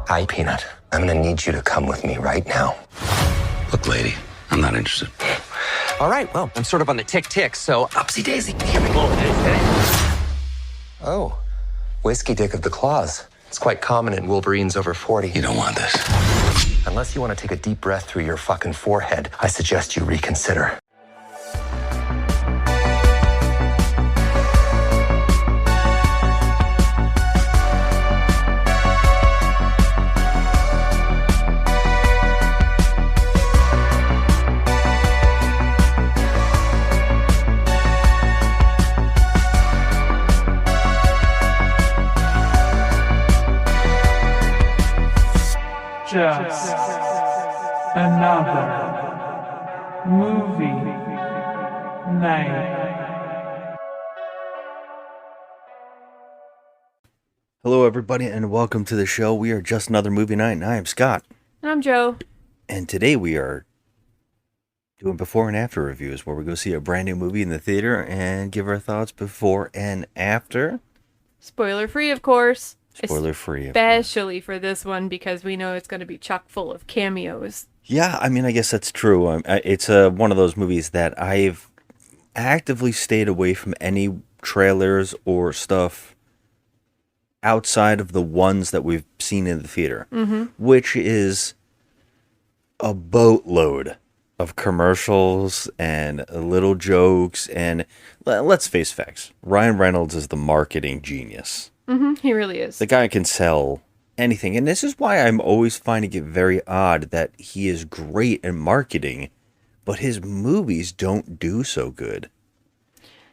Hi, Peanut. I'm gonna need you to come with me right now. Look, lady, I'm not interested. All right, well, I'm sort of on the tick-tick, so upsy daisy. Here we go. Oh, whiskey dick of the claws. It's quite common in Wolverines over 40. You don't want this. Unless you want to take a deep breath through your fucking forehead, I suggest you reconsider. Just another movie night. Hello, everybody, and welcome to the show. We are Just Another Movie Night, and I am Scott. And I'm Joe. And today we are doing before and after reviews, where we go see a brand new movie in the theater and give our thoughts before and after. Spoiler free, of course. Spoiler free. Especially for this one, because we know it's going to be chock full of cameos. Yeah, I mean, I guess that's true. It's one of those movies that I've actively stayed away from any trailers or stuff outside of the ones that we've seen in the theater, which is a boatload of commercials and little jokes. And let's face facts, Ryan Reynolds is the marketing genius. He really is. The guy can sell anything. And this is why I'm always finding it very odd that he is great in marketing, but his movies don't do so good.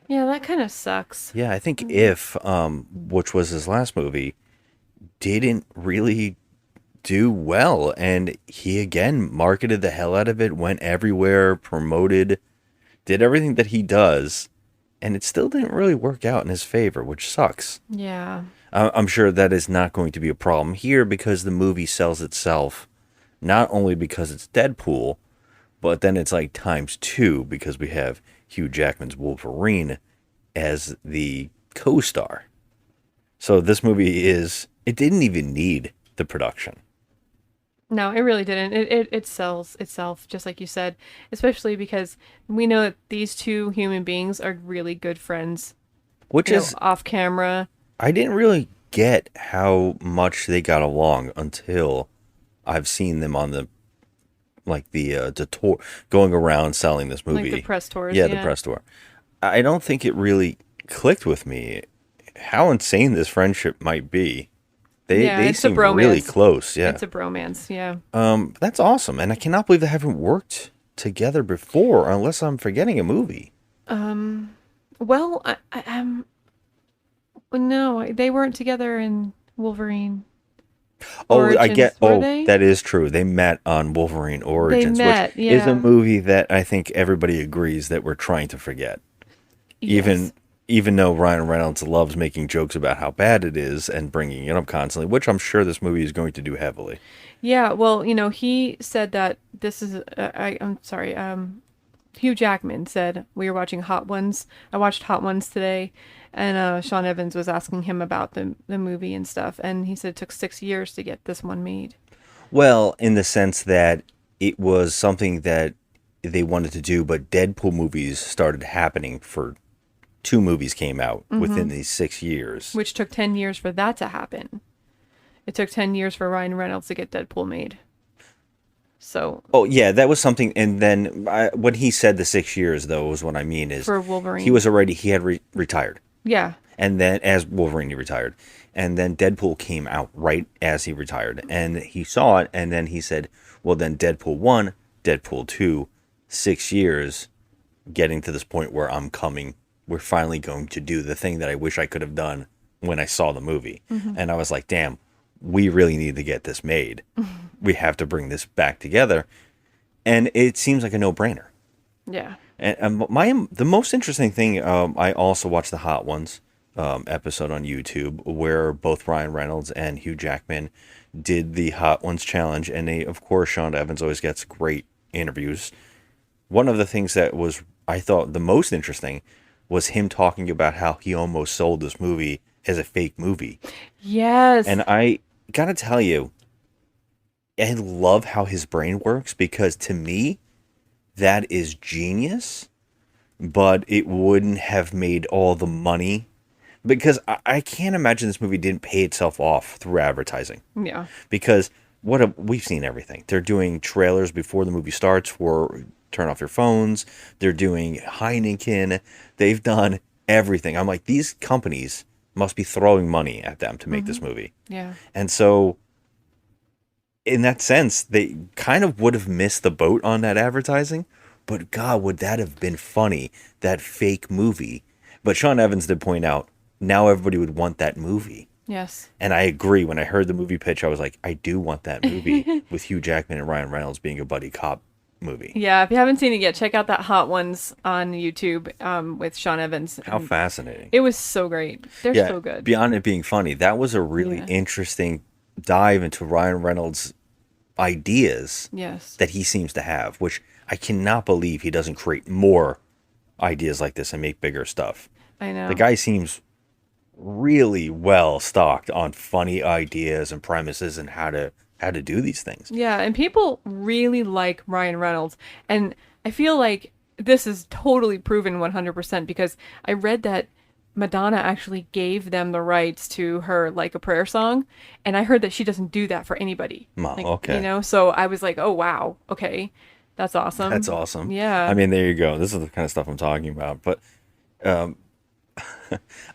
Yeah, that kind of sucks. Yeah, I think If, which was his last movie, didn't really do well. And he, again, marketed the hell out of it, went everywhere, promoted, did everything that he does. And it still didn't really work out in his favor, which sucks. Yeah. I'm sure that is not going to be a problem here because the movie sells itself, not only because it's Deadpool, but then it's like times two because we have Hugh Jackman's Wolverine as the co-star. So this movie it didn't even need the production. No, it really didn't. It sells itself, just like you said, especially because we know that these two human beings are really good friends. Which is off camera. I didn't really get how much they got along until I've seen them on the tour, going around selling this movie. Like the press tours. Yeah, the press tour. I don't think it really clicked with me how insane this friendship might be. They seem really close. Yeah, it's a bromance. Yeah. That's awesome, and I cannot believe they haven't worked together before, unless I'm forgetting a movie. Well, no, they weren't together in Wolverine. Origins, I get. they? That is true. They met on Wolverine Origins, which is a movie that I think everybody agrees that we're trying to forget. Yes. Even though Ryan Reynolds loves making jokes about how bad it is and bringing it up constantly, which I'm sure this movie is going to do heavily. Yeah, well, he said that this is, I'm sorry, Hugh Jackman said, we were watching Hot Ones. I watched Hot Ones today, and Sean Evans was asking him about the movie and stuff, and he said it took 6 years to get this one made. Well, in the sense that it was something that they wanted to do, but Deadpool movies started happening for 2 movies came out within these 6 years. Which took 10 years for that to happen. It took 10 years for Ryan Reynolds to get Deadpool made. So. Oh, yeah, that was something. And then when he said the 6 years, though, was what I mean is. For Wolverine. He had retired. Yeah. And then as Wolverine, he retired. And then Deadpool came out right as he retired. And he saw it. And then he said, well, then Deadpool 1, Deadpool 2, 6 years, getting to this point where we're finally going to do the thing that I wish I could have done when I saw the movie. And I was like, damn, we really need to get this made. We have to bring this back together. And it seems like a no-brainer. Yeah. And the most interesting thing, I also watched the Hot Ones episode on YouTube where both Ryan Reynolds and Hugh Jackman did the Hot Ones challenge. And of course, Sean Evans always gets great interviews. One of the things that I thought the most interesting was him talking about how he almost sold this movie as a fake movie. Yes. And I gotta tell you, I love how his brain works because to me, that is genius, but it wouldn't have made all the money because I can't imagine this movie didn't pay itself off through advertising. Yeah. Because we've seen everything. They're doing trailers before the movie starts for turn off your phones. They're doing Heineken. They've done everything. I'm like, these companies must be throwing money at them to make this movie. Yeah. And so in that sense, they kind of would have missed the boat on that advertising. But God, would that have been funny, that fake movie. But Sean Evans did point out, now everybody would want that movie. Yes. And I agree. When I heard the movie pitch, I was like, I do want that movie with Hugh Jackman and Ryan Reynolds being a buddy cop movie. Yeah, if you haven't seen it yet, check out that Hot Ones on YouTube with Sean Evans. How fascinating. It was so great. They're Yeah, so good. beyond it being funny, that was a really Yeah. interesting dive into Ryan Reynolds' ideas Yes. that he seems to have, which I cannot believe he doesn't create more ideas like this and make bigger stuff. I know. The guy seems really well stocked on funny ideas and premises and how to do these things. Yeah, and people really like Ryan Reynolds. And I feel like this is totally proven 100% because I read that Madonna actually gave them the rights to her Like a Prayer song. And I heard that she doesn't do that for anybody. Oh, Like, okay. You know, so I was like, oh, wow. Okay. That's awesome. That's awesome. Yeah. I mean, there you go. This is the kind of stuff I'm talking about. But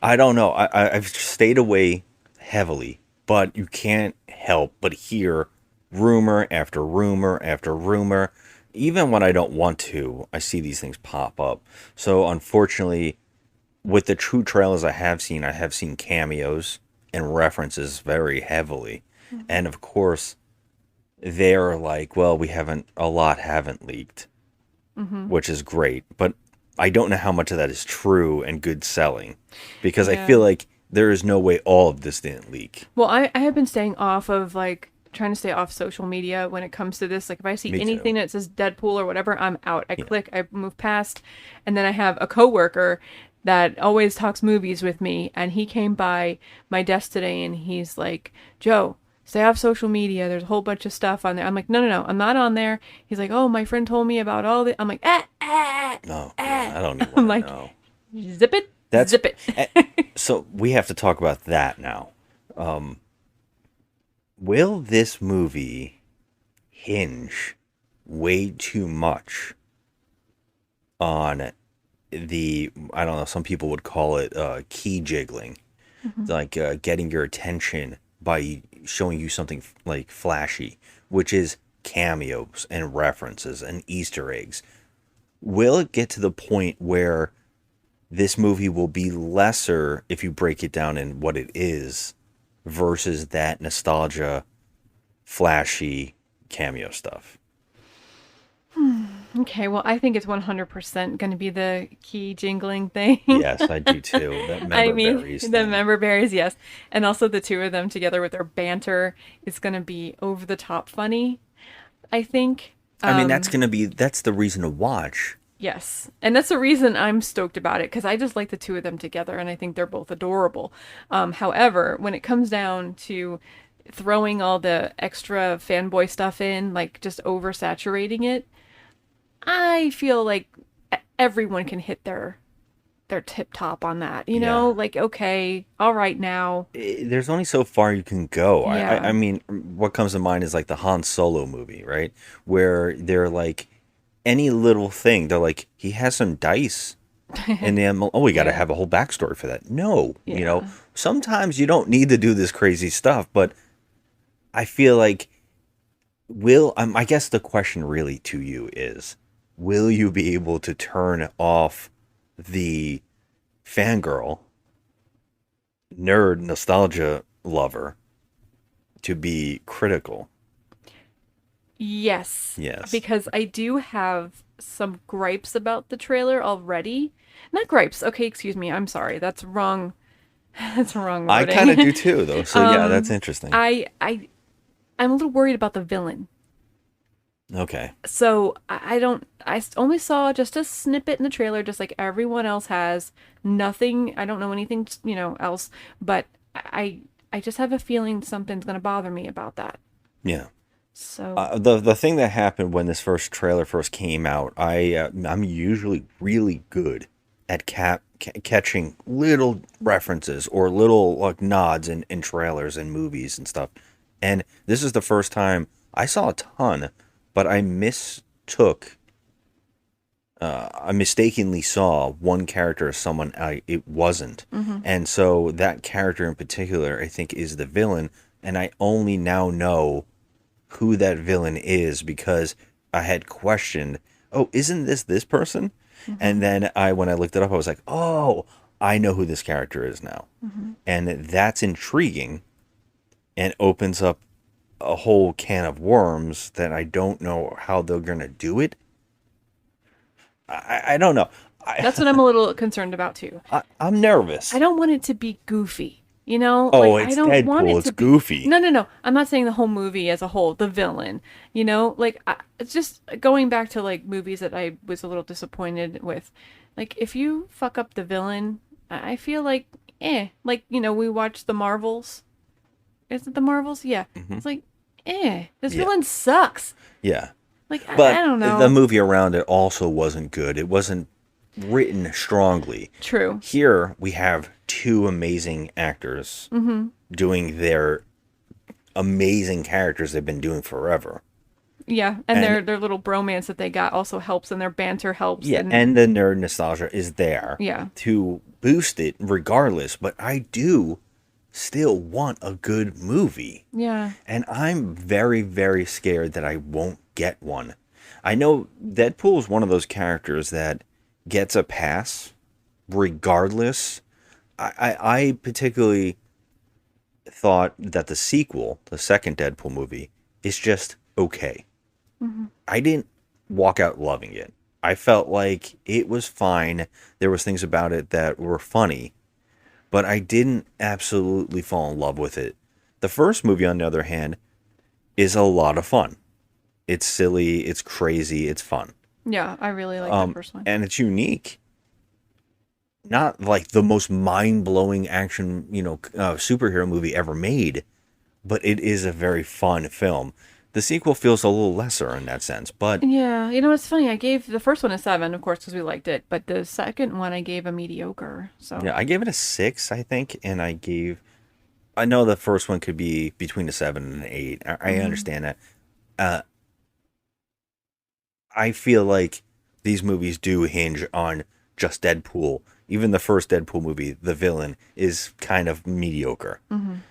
I don't know. I've stayed away heavily, but you can't help but hear rumor after rumor after rumor. Even when I don't want to, I see these things pop up. So unfortunately, with the true trailers I have seen cameos and references very heavily. And of course, they're like, well, a lot haven't leaked, which is great. But I don't know how much of that is true and good selling because I Yeah. feel like there is no way all of this didn't leak. Well, I have been staying off of like trying to stay off social media when it comes to this. Like if I see Me too. anything that says Deadpool or whatever, I'm out. I click, I move past. And then I have a coworker that always talks movies with me, and he came by my desk today and he's like, "Joe, stay off social media. There's a whole bunch of stuff on there." I'm like, no, I'm not on there. He's like, "Oh, my friend told me about all the." I'm like, No, I don't even I'm want like, to know. zip it, zip it. So we have to talk about that now. Will this movie hinge way too much on I don't know, some people would call it key jiggling, like getting your attention by showing you something like flashy, which is cameos and references and Easter eggs. Will it get to the point where this movie will be lesser if you break it down in what it is versus that nostalgia, flashy cameo stuff? Okay, well, I think it's 100% going to be the key jingling thing. Yes, I do too. That I member mean, berries the thing. member berries, yes. And also the two of them together with their banter is going to be over the top funny, I think. I mean, that's the reason to watch. Yes. And that's the reason I'm stoked about it, because I just like the two of them together and I think they're both adorable. However, when it comes down to throwing all the extra fanboy stuff in, like just oversaturating it, I feel like everyone can hit their tip top on that. You know, like, okay, all right now. There's only so far you can go. Yeah. I mean, what comes to mind is like the Han Solo movie, right? Where they're like, any little thing, they're like, he has some dice. And then, we got to have a whole backstory for that. No, Yeah. sometimes you don't need to do this crazy stuff, but I feel like, I guess the question really to you is, will you be able to turn off the fangirl, nerd, nostalgia lover to be critical? Yes. Yes. Because I do have some gripes about the trailer already. Not gripes. Okay, excuse me. I'm sorry. That's wrong. That's wrong I wording. kind of do too, though. So yeah, that's interesting. I'm a little worried about the villain. Okay. So I only saw just a snippet in the trailer, just like everyone else has. Nothing, I don't know anything, else, but I just have a feeling something's going to bother me about that. Yeah. So The thing that happened when this first trailer first came out, I'm usually really good at catching little references or little like nods in trailers and movies and stuff. And this is the first time I saw a ton, but I mistakenly saw one character as someone it wasn't. And so that character in particular, I think, is the villain. And I only now know who that villain is because I had questioned, oh, isn't this person? And then when I looked it up, I was like, oh, I know who this character is now. And that's intriguing and opens up a whole can of worms that I don't know how they're going to do it. I don't know. that's what I'm a little concerned about too. I'm nervous. I don't want it to be goofy. You know, Oh, like, it's I don't want Deadpool. it It's to be, goofy. No. I'm not saying the whole movie as a whole, the villain. You know, like it's just going back to like movies that I was a little disappointed with. Like if you fuck up the villain, I feel like like we watched the Marvels. Is it the Marvels? Yeah. It's like this Yeah. villain sucks. Yeah. Like But I don't know. the movie around it also wasn't good. It wasn't written strongly. True. Here we have two amazing actors doing their amazing characters they've been doing forever. Yeah, and their little bromance that they got also helps, and their banter helps. Yeah, and the nerd nostalgia is there Yeah. to boost it regardless. But I do still want a good movie. Yeah. And I'm very, very scared that I won't get one. I know Deadpool is one of those characters that gets a pass regardless. I particularly thought that the sequel, the second Deadpool movie, is just okay. I didn't walk out loving it. I felt like it was fine. There was things about it that were funny, but I didn't absolutely fall in love with it. The first movie, on the other hand, is a lot of fun. It's silly, it's crazy, it's fun. Yeah, I really like the first one. And it's unique. Not like the most mind-blowing action, superhero movie ever made, but it is a very fun film. The sequel feels a little lesser in that sense, but Yeah, it's funny. I gave the first one a 7, of course, because we liked it, but the second one I gave a mediocre. So yeah, I gave it a 6, I think, and I know the first one could be between a 7 and an 8. I understand that. I feel like these movies do hinge on just Deadpool. Even the first Deadpool movie, the villain is kind of mediocre.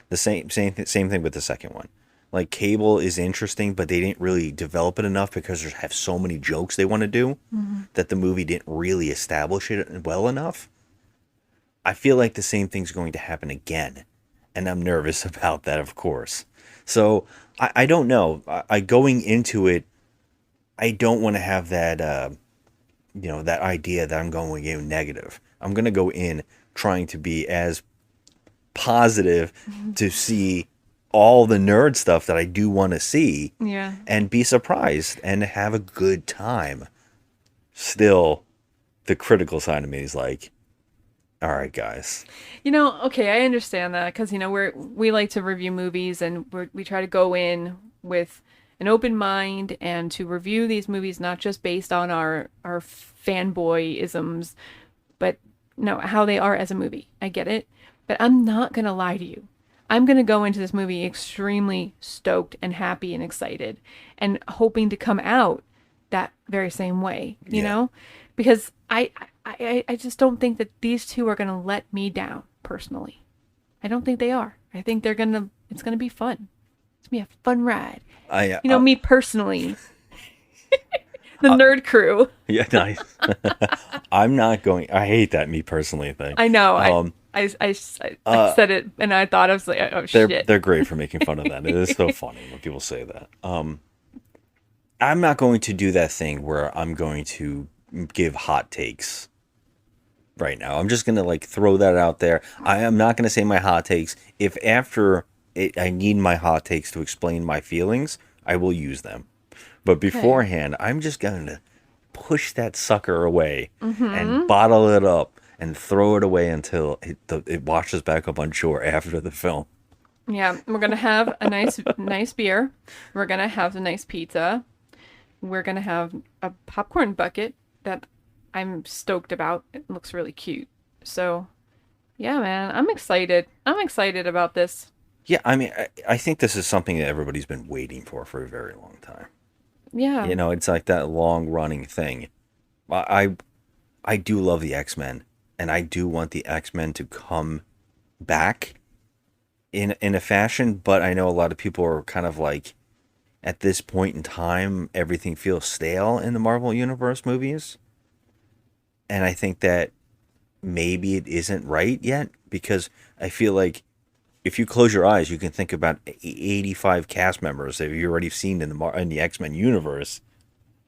The same thing with the second one. Like Cable is interesting, but they didn't really develop it enough because they have so many jokes they want to do that the movie didn't really establish it well enough. I feel like the same thing's going to happen again, and I'm nervous about that, of course. So I don't know. I going into it, I don't want to have that that idea that I'm going in negative. I'm going to go in trying to be as positive to see all the nerd stuff that I do want to see yeah. and be surprised and have a good time. Still, the critical side of me is like, all right, guys. Okay, I understand that because we like to review movies and we try to go in with an open mind and to review these movies not just based on our fanboyisms, but how they are as a movie. I get it, but I'm not gonna lie to you. I'm gonna go into this movie extremely stoked and happy and excited, and hoping to come out that very same way. You know, because I just don't think that these two are gonna let me down personally. I don't think they are. I think it's gonna be fun. It's gonna be a fun ride. Me personally. The nerd crew. Yeah, nice. I'm not going. I hate that me personally thing. I know. I said it and I thought I was like, oh shit. They're great for making fun of that. It is so funny when people say that. I'm not going to do that thing where I'm going to give hot takes right now. I'm just gonna throw that out there. I am not gonna say my hot takes. If after I need my hot takes to explain my feelings, I will use them. But beforehand, I'm just going to push that sucker away and bottle it up and throw it away until it washes back up on shore after the film. Yeah, we're gonna have a nice beer. We're gonna have a nice pizza. We're gonna have a popcorn bucket that I'm stoked about. It looks really cute. So, yeah, man, I'm excited. I'm excited about this. Yeah, I mean, I think this is something that everybody's been waiting for a very long time. Yeah. You know, it's like that long running thing. I I do love the X-Men, and I do want the X-Men to come back in a fashion, but I know a lot of people are kind of like, at this point in time, everything feels stale in the Marvel Universe movies. And I think that maybe it isn't right yet, because I feel like if you close your eyes, you can think about 85 cast members that you've already seen in the X-Men universe.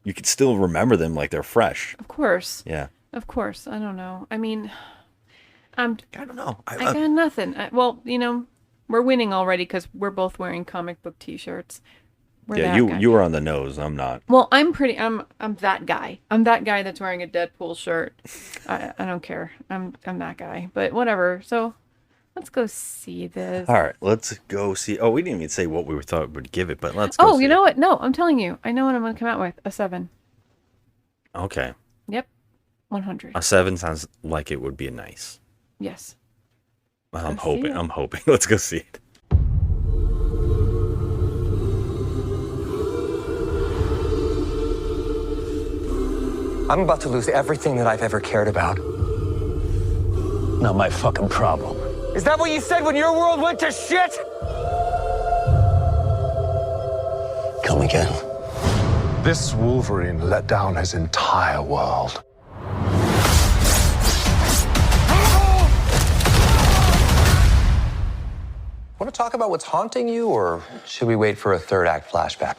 You can still remember them like they're fresh. Of course. Yeah. Of course. I don't know. I mean, I don't know. I got nothing. Well, we're winning already because we're both wearing comic book T-shirts. We're Yeah, that guy. you were on the nose. I'm not. Well, I'm that guy. I'm that guy that's wearing a Deadpool shirt. I don't care. I'm that guy. But whatever. So let's go see this. All right, let's go see. Oh, we didn't even say what we thought would give it, but let's go. Oh, see you know it. what? No, I'm telling you. I know what I'm gonna come out with. A 7. Okay, Yep. 100. a 7 sounds like it would be nice. Yes. I'm Let's see hoping. it. I'm hoping. Let's go see it. I'm about to lose everything that I've ever cared about. Not my fucking problem. Is that what you said when your world went to shit? Come again. This Wolverine let down his entire world. Want to talk about what's haunting you, or should we wait for a third act flashback?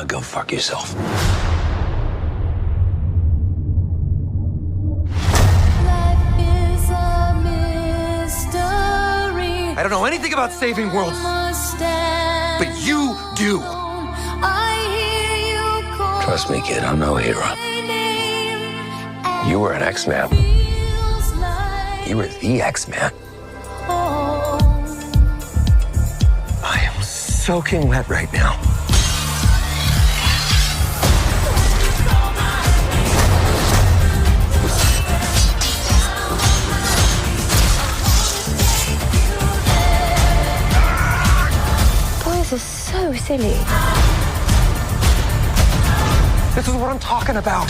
Go fuck yourself. I don't know anything about saving worlds, but you do. Trust me, kid, I'm no hero. You were an X-Man. You were the X-Man. I am soaking wet right now. Boys are so silly. This is what I'm talking about.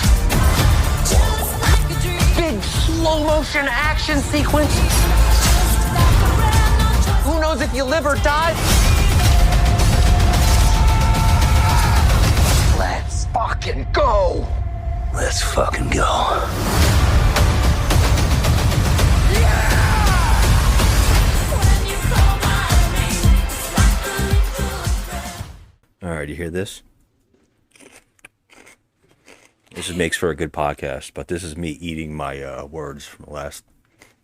Big slow motion action sequence. Who knows if you live or die? Let's fucking go. Let's fucking go. All right, you hear this? This makes for a good podcast, but this is me eating my words from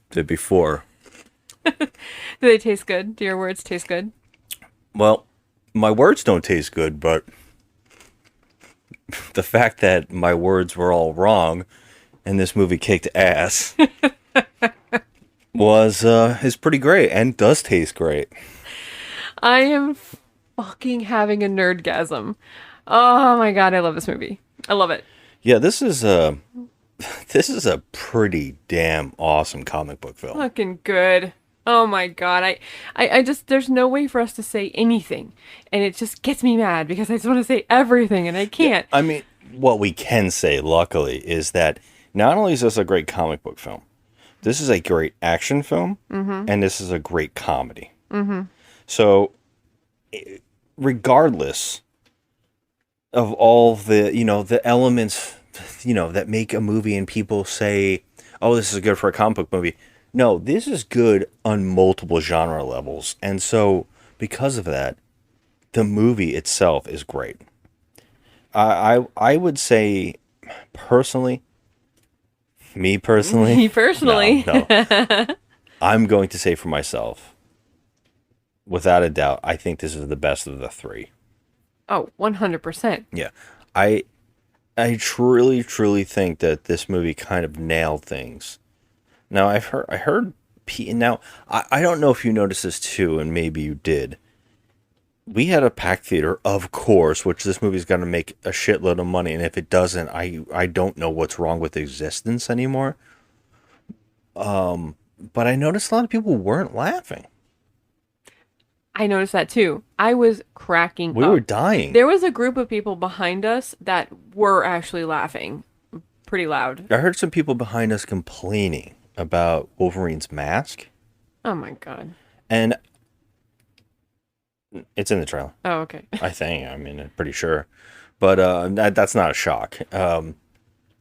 the before. Do they taste good? Do your words taste good? Well, my words don't taste good, but the fact that my words were all wrong and this movie kicked ass is pretty great and does taste great. I am fucking having a nerdgasm. Oh my god, I love this movie. I love it. Yeah, this is a pretty damn awesome comic book film. Fucking good. Oh my god. I just, there's no way for us to say anything. And it just gets me mad because I just want to say everything and I can't. I mean, what we can say, luckily, is that not only is this a great comic book film, this is a great action film, and this is a great comedy. Mm-hmm. So, regardless of all the elements, that make a movie and people say, oh, this is good for a comic book movie. No, this is good on multiple genre levels. And so, because of that, the movie itself is great. I would say, me personally, no. I'm going to say for myself, without a doubt, I think this is the best of the three. Oh, 100%. Yeah. I truly think that this movie kind of nailed things. Now, I heard Now, I don't know if you noticed this too, and maybe you did. We had a packed theater, of course, which this movie's going to make a shitload of money, and if it doesn't, I don't know what's wrong with existence anymore. But I noticed a lot of people weren't laughing. I noticed that too. I was cracking We up. were dying. There was a group of people behind us that were actually laughing pretty loud. I heard some people behind us complaining about Wolverine's mask, Oh my god. and it's in the trailer. Oh, okay. I think. I mean, I'm pretty sure. But that's not a shock. And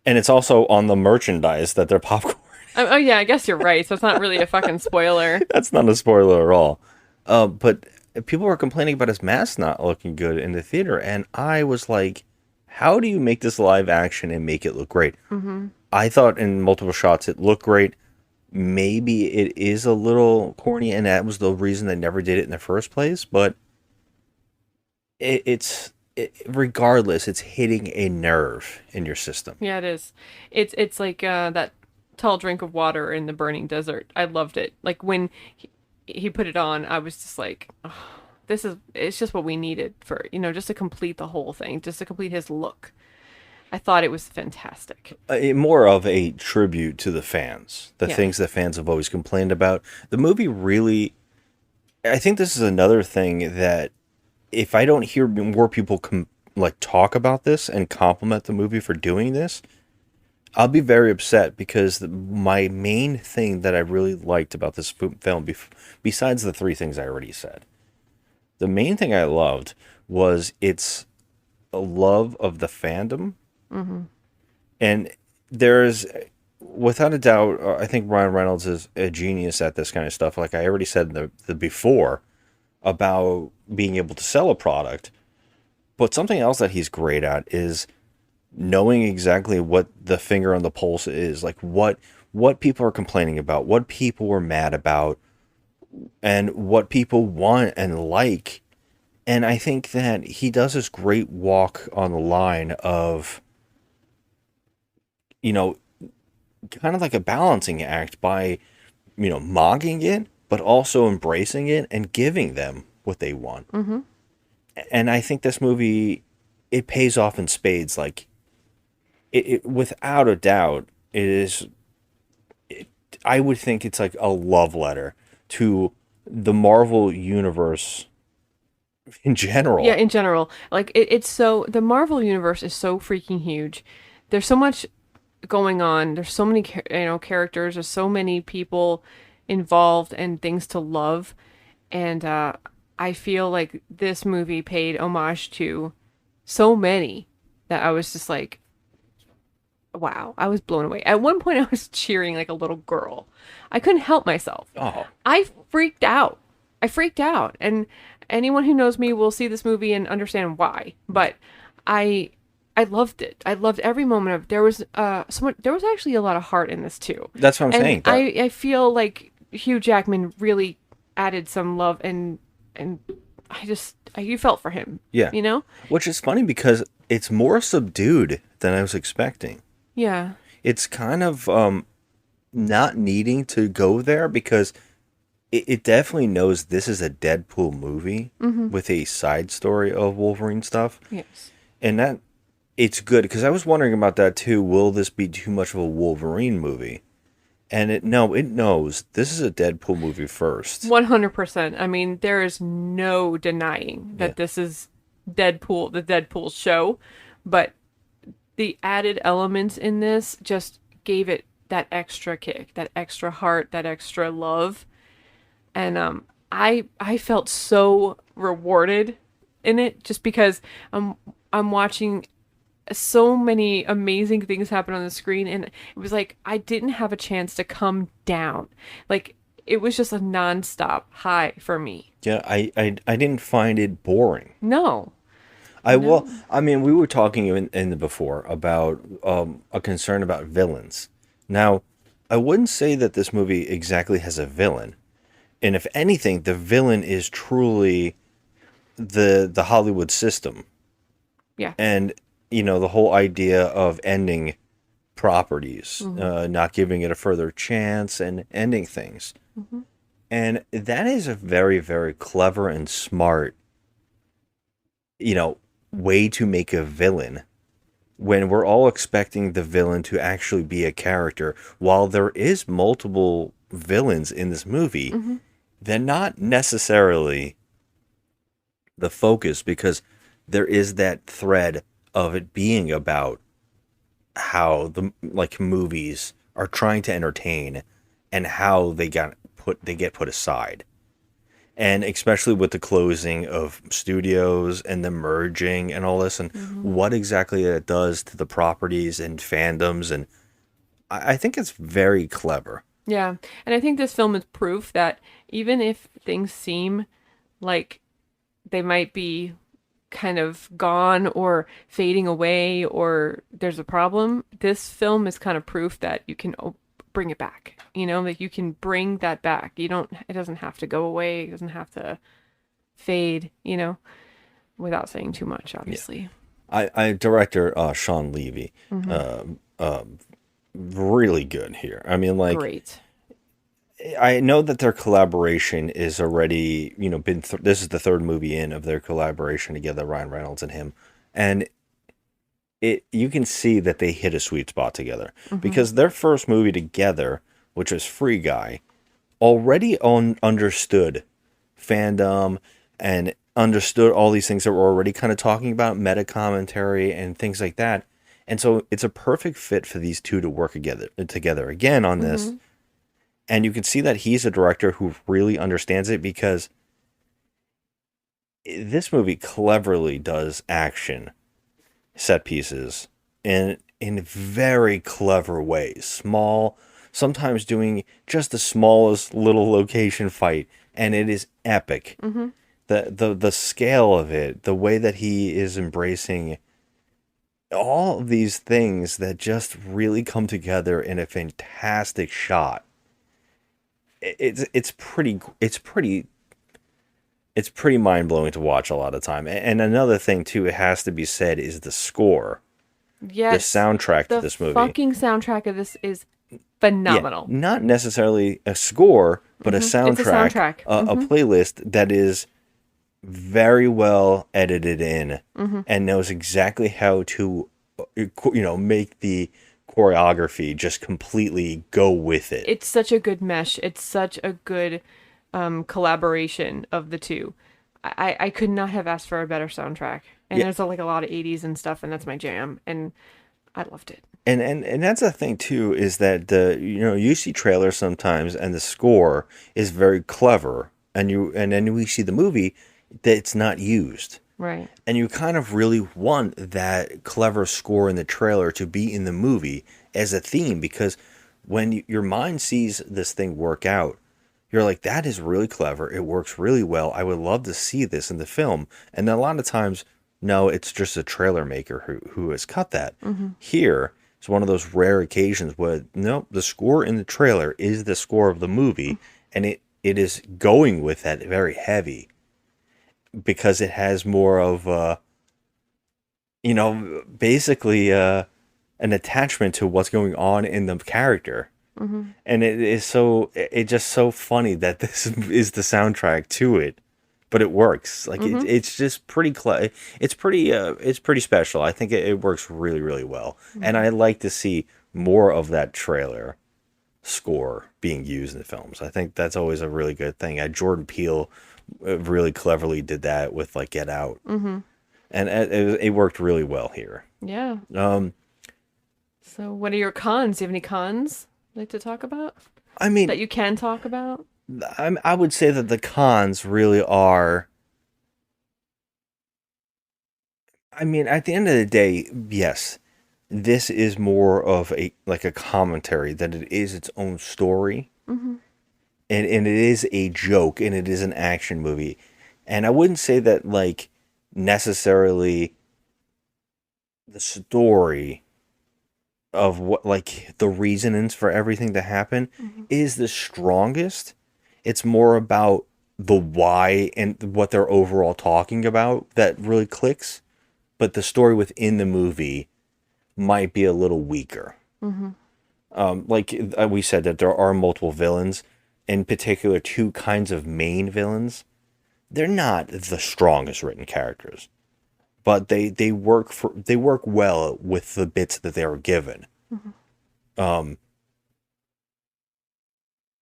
it's also on the merchandise that they're popcorn. Oh yeah, I guess you're right. So it's not really a fucking spoiler. That's not a spoiler at all. But people were complaining about his mask not looking good in the theater. And I was like, how do you make this live action and make it look great? Mm-hmm. I thought in multiple shots it looked great. Maybe it is a little corny, and that was the reason they never did it in the first place. But regardless, it's hitting a nerve in your system. Yeah, it is. It's like that tall drink of water in the burning desert. I loved it. Like when he put it on, I was just like, oh, it's just what we needed for, just to complete the whole thing, just to complete his look. I thought it was fantastic. More of a tribute to the fans, the Yeah. things that fans have always complained about. The movie really, I think this is another thing that if I don't hear more people talk about this and compliment the movie for doing this, I'll be very upset, because my main thing that I really liked about this film, besides the three things I already said, the main thing I loved was its a love of the fandom. Mm-hmm. And there's, without a doubt, I think Ryan Reynolds is a genius at this kind of stuff. Like I already said in the before about being able to sell a product. But something else that he's great at is knowing exactly what the finger on the pulse is, like what people are complaining about, what people were mad about, and what people want and like. And I think that he does this great walk on the line of, kind of like a balancing act by, mocking it, but also embracing it and giving them what they want. Mm-hmm. And I think this movie, it pays off in spades. Like, it without a doubt, I would think it's like a love letter to the Marvel universe in general. Yeah, in general. Like, it's so, the Marvel universe is so freaking huge. There's so much going on. There's so many, characters. There's so many people involved and things to love. And I feel like this movie paid homage to so many that I was just like, wow, I was blown away. At one point, I was cheering like a little girl. I couldn't help myself. Oh. I freaked out. And anyone who knows me will see this movie and understand why. But I loved it. I loved every moment of it. There was actually a lot of heart in this too. That's what I'm saying. I feel like Hugh Jackman really added some love, and you felt for him. Yeah. Which is funny because it's more subdued than I was expecting. Yeah. It's kind of not needing to go there, because it definitely knows this is a Deadpool movie with a side story of Wolverine stuff. Yes. And that it's good, because I was wondering about that too. Will this be too much of a Wolverine movie? And it knows this is a Deadpool movie first. 100%. I mean, there is no denying that this is Deadpool, the Deadpool show, but the added elements in this just gave it that extra kick, that extra heart, that extra love. And I felt so rewarded in it, just because I'm watching so many amazing things happen on the screen, and it was like I didn't have a chance to come down. Like, it was just a nonstop high for me. Yeah, I didn't find it boring. No. We were talking in the before about a concern about villains. Now, I wouldn't say that this movie exactly has a villain. And if anything, the villain is truly the Hollywood system. Yeah. And, the whole idea of ending properties, not giving it a further chance and ending things. And that is a very, very clever and smart, way to make a villain when we're all expecting the villain to actually be a character. While there is multiple villains in this movie, they're not necessarily the focus, because there is that thread of it being about how the movies are trying to entertain and how they get put aside. And especially with the closing of studios and the merging and all this, and what exactly it does to the properties and fandoms. And I think it's very clever. Yeah. And I think this film is proof that even if things seem like they might be kind of gone or fading away or there's a problem, this film is kind of proof that you can bring it back. That you can bring that back. It doesn't have to go away. It doesn't have to fade, without saying too much, obviously. Yeah. Director Sean Levy, really good here. I mean, Great. I know that their collaboration is already, this is the third movie in of their collaboration together, Ryan Reynolds and him. And you can see that they hit a sweet spot together, because their first movie together, which was Free Guy, already understood fandom and understood all these things that we're already kind of talking about, meta commentary and things like that. And so it's a perfect fit for these two to work together again on this. And you can see that he's a director who really understands it, because this movie cleverly does action set pieces in very clever ways. Small, sometimes doing just the smallest little location fight, and it is epic. The scale of it, the way that he is embracing all of these things that just really come together in a fantastic shot. It's pretty mind-blowing to watch a lot of time. And another thing too, it has to be said, is the score. Yes. The soundtrack to this movie. The fucking soundtrack of this is phenomenal. Yeah, not necessarily a score, but a soundtrack. It's a soundtrack. A playlist that is very well edited in and knows exactly how to make the choreography just completely go with it. It's such a good mesh. It's such a good collaboration of the two. I could not have asked for a better soundtrack. And there's a lot of 80s and stuff, and that's my jam, and I loved it. And that's the thing too, is that you see trailers sometimes and the score is very clever, and then we see the movie that it's not used. Right. And you kind of really want that clever score in the trailer to be in the movie as a theme, because when your mind sees this thing work out, you're like, that is really clever. It works really well. I would love to see this in the film. And then a lot of times, no, it's just a trailer maker who has cut that. Here, it's one of those rare occasions where, no, the score in the trailer is the score of the movie, and it is going with that very heavy, because it has more of basically an attachment to what's going on in the character. And it's just so funny that this is the soundtrack to it, but it works. It's just pretty it's pretty special. I think it works really, really well. And I like to see more of that trailer score being used in the films. I think that's always a really good thing. Jordan Peele really cleverly did that with Get Out. And it worked really well here. Yeah. So what are your cons? Do you have any cons you'd like to talk about? I mean, that you can talk about? I would say that the cons really are, I mean, at the end of the day, yes, this is more of a commentary than it is its own story. And it is a joke, and it is an action movie. And I wouldn't say that necessarily the story of what the reasonings for everything to happen is the strongest. It's more about the why and what they're overall talking about that really clicks, but the story within the movie might be a little weaker. Like we said, that there are multiple villains, in particular, two kinds of main villains. They're not the strongest written characters, but they work well with the bits that they were given.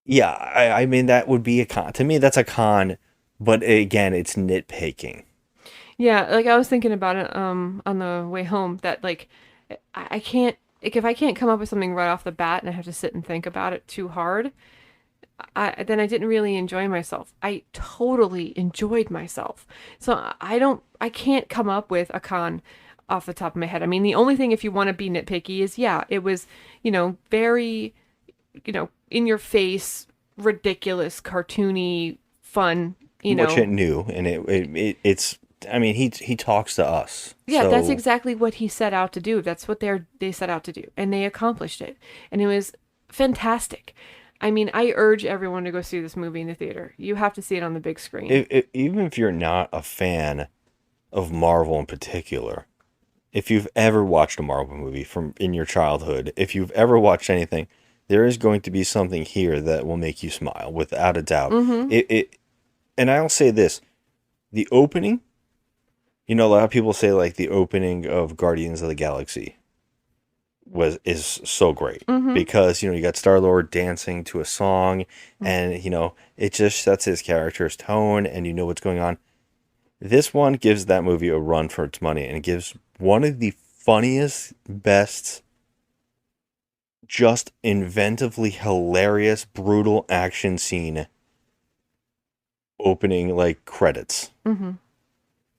Yeah, I mean, that would be a con. To me, that's a con, but again, it's nitpicking. Yeah, like I was thinking about it on the way home that like I can't like if I can't come up with something right off the bat and I have to sit and think about it too hard, then I didn't really enjoy myself. I totally enjoyed myself. So I can't come up with a con off the top of my head. I mean, the only thing if you want to be nitpicky is yeah, it was, very, in your face, ridiculous, cartoony, fun, Which it knew, and it's. I mean, he talks to us. Yeah, so... that's exactly what he set out to do. That's what they set out to do, and they accomplished it, and it was fantastic. I mean, I urge everyone to go see this movie in the theater. You have to see it on the big screen. Even if you're not a fan of Marvel in particular, if you've ever watched a Marvel movie from in your childhood, if you've ever watched anything, there is going to be something here that will make you smile, without a doubt. And I'll say this, the opening, a lot of people say like the opening of Guardians of the Galaxy is so great because, you got Star-Lord dancing to a song and, it just sets his character's tone and you know what's going on. This one gives that movie a run for its money, and it gives one of the funniest, best, just inventively hilarious, brutal action scene opening like credits.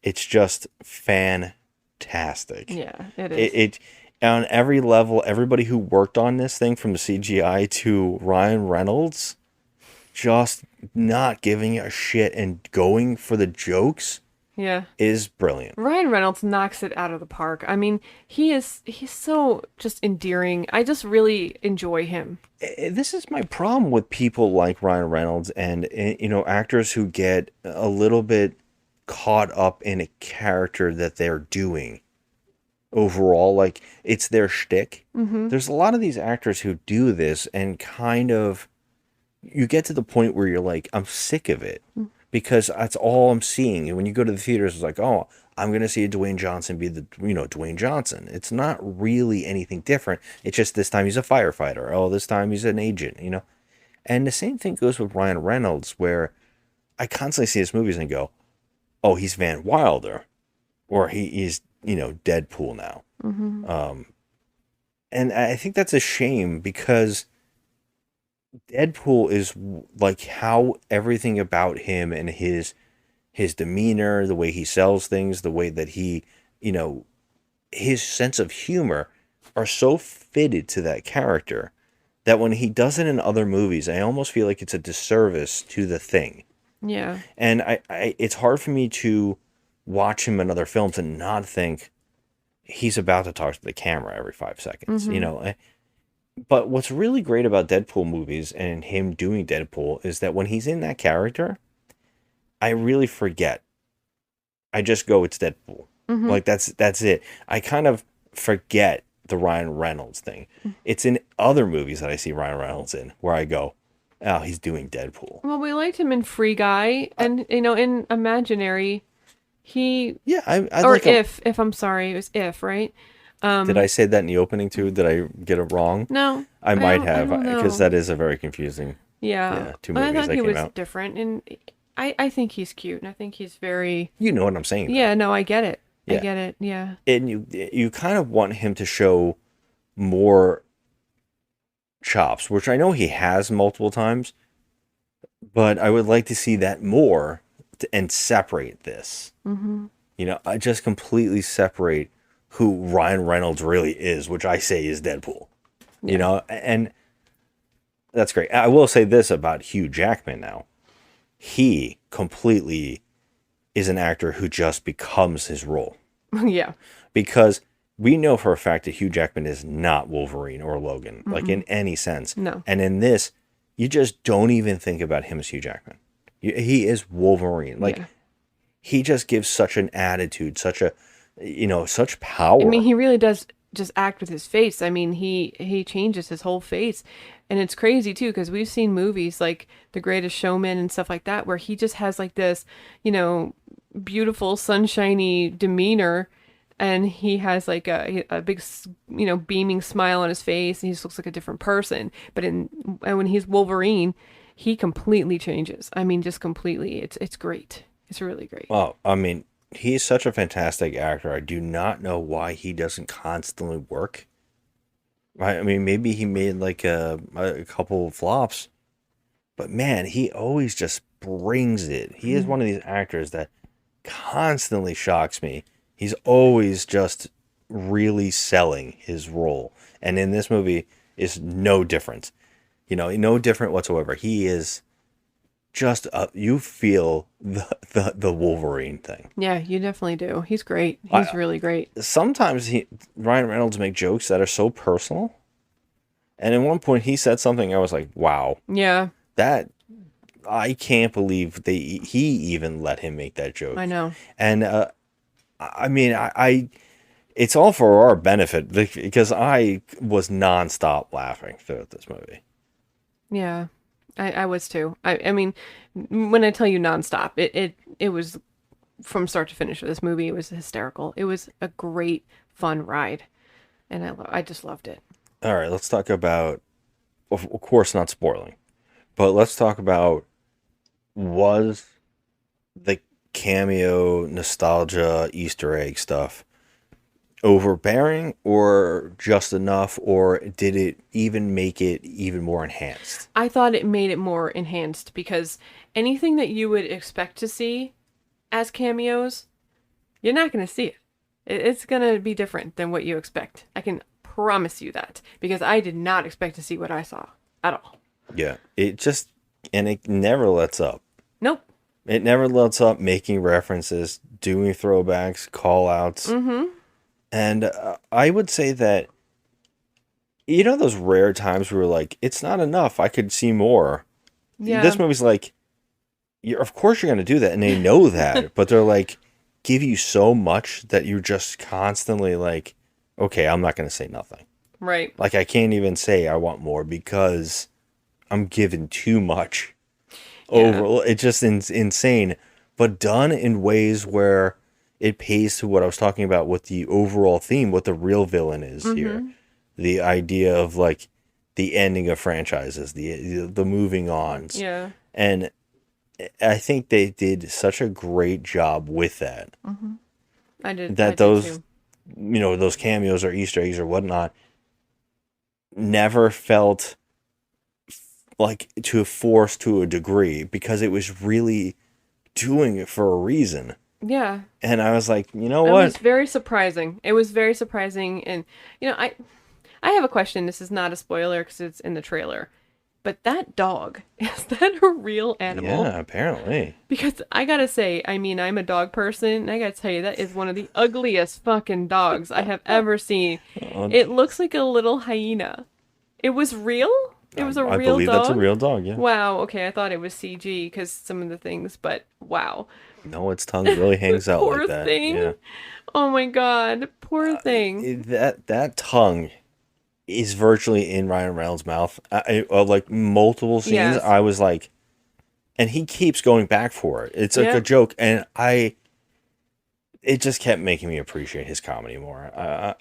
It's just fantastic. Yeah, it is. It on every level, everybody who worked on this thing, from the CGI to Ryan Reynolds, just not giving a shit and going for the jokes. Yeah. Is brilliant. Ryan Reynolds knocks it out of the park. I mean, he's so just endearing. I just really enjoy him. This is my problem with people like Ryan Reynolds and, actors who get a little bit caught up in a character that they're doing overall. Like, it's their shtick. There's a lot of these actors who do this and kind of, you get to the point where you're like, I'm sick of it. Because that's all I'm seeing. And when you go to the theaters, it's like, oh, I'm going to see a Dwayne Johnson be the, Dwayne Johnson. It's not really anything different. It's just this time he's a firefighter. Oh, this time he's an agent, And the same thing goes with Ryan Reynolds, where I constantly see his movies and go, oh, he's Van Wilder. Or he is, Deadpool now. And I think that's a shame, because Deadpool is like how everything about him and his demeanor, the way he sells things, the way that he, his sense of humor are so fitted to that character that when he does it in other movies, I almost feel like it's a disservice to the thing. Yeah. And I it's hard for me to watch him in other films and not think he's about to talk to the camera every 5 seconds, But what's really great about Deadpool movies and him doing Deadpool is that when he's in that character, I really forget. I just go, it's Deadpool. Like, that's it. I kind of forget the Ryan Reynolds thing. It's in other movies that I see Ryan Reynolds in where I go, oh, he's doing Deadpool. Well, we liked him in Free Guy, and in Imaginary, he if I'm sorry, it was If, right? Did I say that in the opening too? Did I get it wrong? No, I might have, because that is a very confusing. Yeah, 2 movies I thought that he came was out. different, and I think he's cute, and I think he's very. You know what I'm saying? Yeah, no, I get it. Yeah. I get it. Yeah. And you kind of want him to show more chops, which I know he has multiple times, but I would like to see that more and separate this. I just completely separate who Ryan Reynolds really is, which I say is Deadpool. And that's great. I will say this about Hugh Jackman now. He completely is an actor who just becomes his role. Yeah. Because we know for a fact that Hugh Jackman is not Wolverine or Logan, like in any sense. No. And in this, you just don't even think about him as Hugh Jackman. He is Wolverine. Like, he just gives such an attitude, such a, such power. I mean, he really does just act with his face. I mean, he changes his whole face. And it's crazy too, because we've seen movies like The Greatest Showman and stuff like that, where he just has like this, beautiful, sunshiny demeanor, and he has like a big, beaming smile on his face, and he just looks like a different person. But and when he's Wolverine, he completely changes. I mean, just completely. It's great. It's really great. Well, I mean, he's such a fantastic actor. I do not know why he doesn't constantly work. Right? I mean, maybe he made like a couple of flops, but man, he always just brings it. He is one of these actors that constantly shocks me. He's always just really selling his role. And in this movie is no different. No different whatsoever. He is just you feel the Wolverine thing. Yeah, you definitely do. He's great. He's really great. Sometimes Ryan Reynolds make jokes that are so personal. And at one point he said something I was like, wow. Yeah. That I can't believe he even let him make that joke. I know. And I mean, I it's all for our benefit because I was nonstop laughing throughout this movie. Yeah, I was too. I mean, when I tell you nonstop, it was from start to finish of this movie. It was hysterical. It was a great, fun ride, and I just loved it. All right, let's talk about, of course, not spoiling, but let's talk about, was the cameo nostalgia Easter egg stuff overbearing or just enough, or did it even make it even more enhanced? I thought it made it more enhanced, because anything that you would expect to see as cameos, you're not going to see it. It's going to be different than what you expect. I can promise you that, because I did not expect to see what I saw at all. Yeah, and it never lets up. Nope. It never lets up making references, doing throwbacks, call outs. Mm-hmm. And I would say that, those rare times where we're like, it's not enough, I could see more. Yeah. This movie's like, of course you're going to do that. And they know that, but they're like, give you so much that you're just constantly like, okay, I'm not going to say nothing. Right. Like, I can't even say I want more because I'm given too much. Yeah. It's just insane, but done in ways where it pays to what I was talking about with the overall theme, what the real villain is here. The idea of like the ending of franchises, the moving ons. Yeah. And I think they did such a great job with that. Mm-hmm. I did. That those, those cameos or Easter eggs or whatnot never felt like to force to a degree, because it was really doing it for a reason. Yeah. And I was like, you know what? It was very surprising. It was very surprising. And, I have a question. This is not a spoiler because it's in the trailer. But that dog, is that a real animal? Yeah, apparently. Because I gotta say, I mean, I'm a dog person, and I gotta tell you, that is one of the ugliest fucking dogs I have ever seen. It looks like a little hyena. It was real? It was a real dog? I believe that's a real dog, yeah. Wow, okay, I thought it was CG because some of the things, but wow. No, its tongue really hangs out like that. Poor thing. Yeah. Oh my god, poor thing. That tongue is virtually in Ryan Reynolds' mouth. Like multiple scenes, yes. I was like, and he keeps going back for it. It's like a joke, and it just kept making me appreciate his comedy more.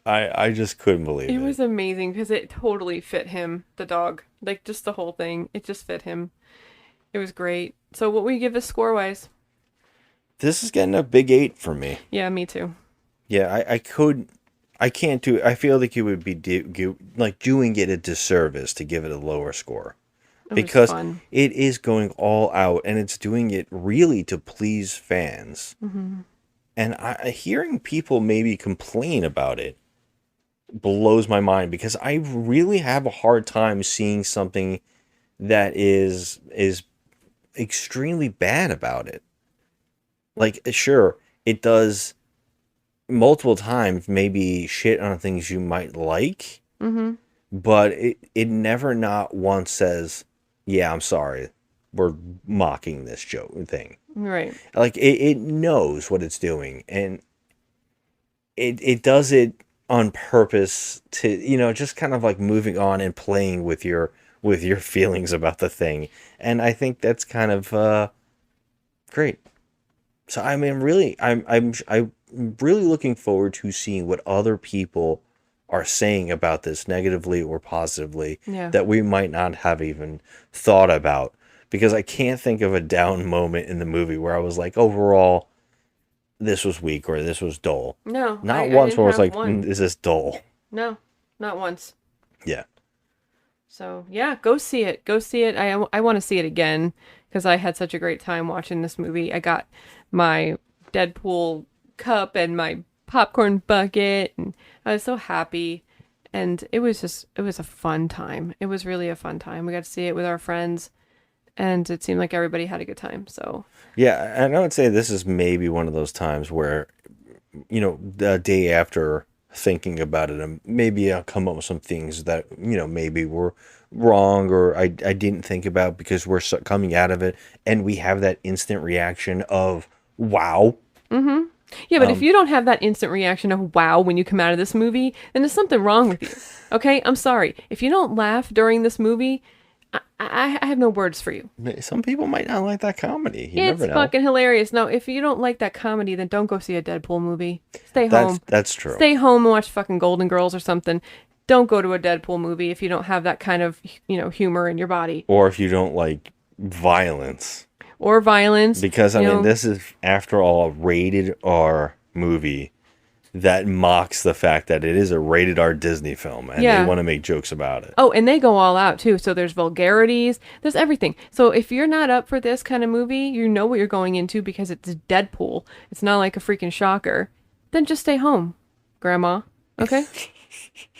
I just couldn't believe it. It was amazing because it totally fit him, the dog. Like, just the whole thing. It just fit him. It was great. So what would you give us score-wise? This is getting a big 8 for me. Yeah, me too. Yeah, I can't do it. I feel like you would be doing it a disservice to give it a lower score. Because it is going all out, and it's doing it really to please fans. Mm-hmm. And hearing people maybe complain about it blows my mind, because I really have a hard time seeing something that is extremely bad about it. Like, sure, it does multiple times maybe shit on things you might like, mm-hmm. but it never not once says, yeah, I'm sorry, we're mocking this joke thing. Right. Like, it knows what it's doing, and it does it on purpose to, you know, just kind of like moving on and playing with your feelings about the thing. And I think that's kind of great. So I mean, really, I'm really looking forward to seeing what other people are saying about this, negatively or positively, that we might not have even thought about. Because I can't think of a down moment in the movie where I was like, overall, this was weak or this was dull. No, not once where I was like, one. is this dull? No, not once. Yeah. So yeah, go see it. Go see it. I want to see it again because I had such a great time watching this movie. I got my Deadpool cup and my popcorn bucket, and I was so happy. And it was a fun time. It was really a fun time. We got to see it with our friends, and it seemed like everybody had a good time. So yeah, and I would say this is maybe one of those times where, you know, the day after thinking about it, and maybe I'll come up with some things that, you know, maybe were wrong or I didn't think about because we're coming out of it and we have that instant reaction of wow. Mm-hmm. Yeah, but if you don't have that instant reaction of wow when you come out of this movie, then there's something wrong with you. Okay? I'm sorry. If you don't laugh during this movie, I have no words for you. Some people might not like that comedy. You it's never know. Fucking hilarious. No, if you don't like that comedy, then don't go see a Deadpool movie. Stay home. That's true. Stay home and watch fucking Golden Girls or something. Don't go to a Deadpool movie if you don't have that kind of, you know, humor in your body. Or if you don't like violence. Or violence. Because, I mean, this is, after all, a rated R movie that mocks the fact that it is a rated R Disney film. And they want to make jokes about it. Oh, and they go all out, too. So there's vulgarities. There's everything. So if you're not up for this kind of movie, you know what you're going into because it's Deadpool. It's not like a freaking shocker. Then just stay home, Grandma. Okay?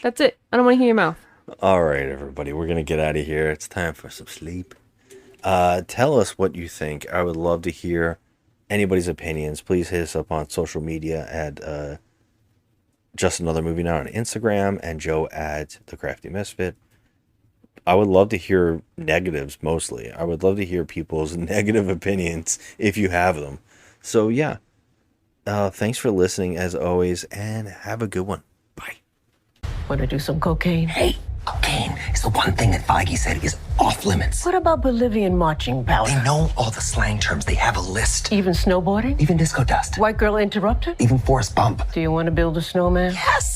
That's it. I don't want to hear your mouth. All right, everybody. We're going to get out of here. It's time for some sleep. Tell us what you think. I would love to hear anybody's opinions. Please hit us up on social media at Just Another Movie Now on Instagram and Joe at The Crafty Misfit. I would love to hear negatives mostly. I would love to hear people's negative opinions if you have them. So, yeah. Thanks for listening as always, and have a good one. Bye. Want to do some cocaine? Hey, cocaine is the one thing that Feige said is off limits. What about Bolivian marching powder? They know all the slang terms. They have a list. Even snowboarding? Even disco dust. White girl interrupted? Even forest bump. Do you want to build a snowman? Yes!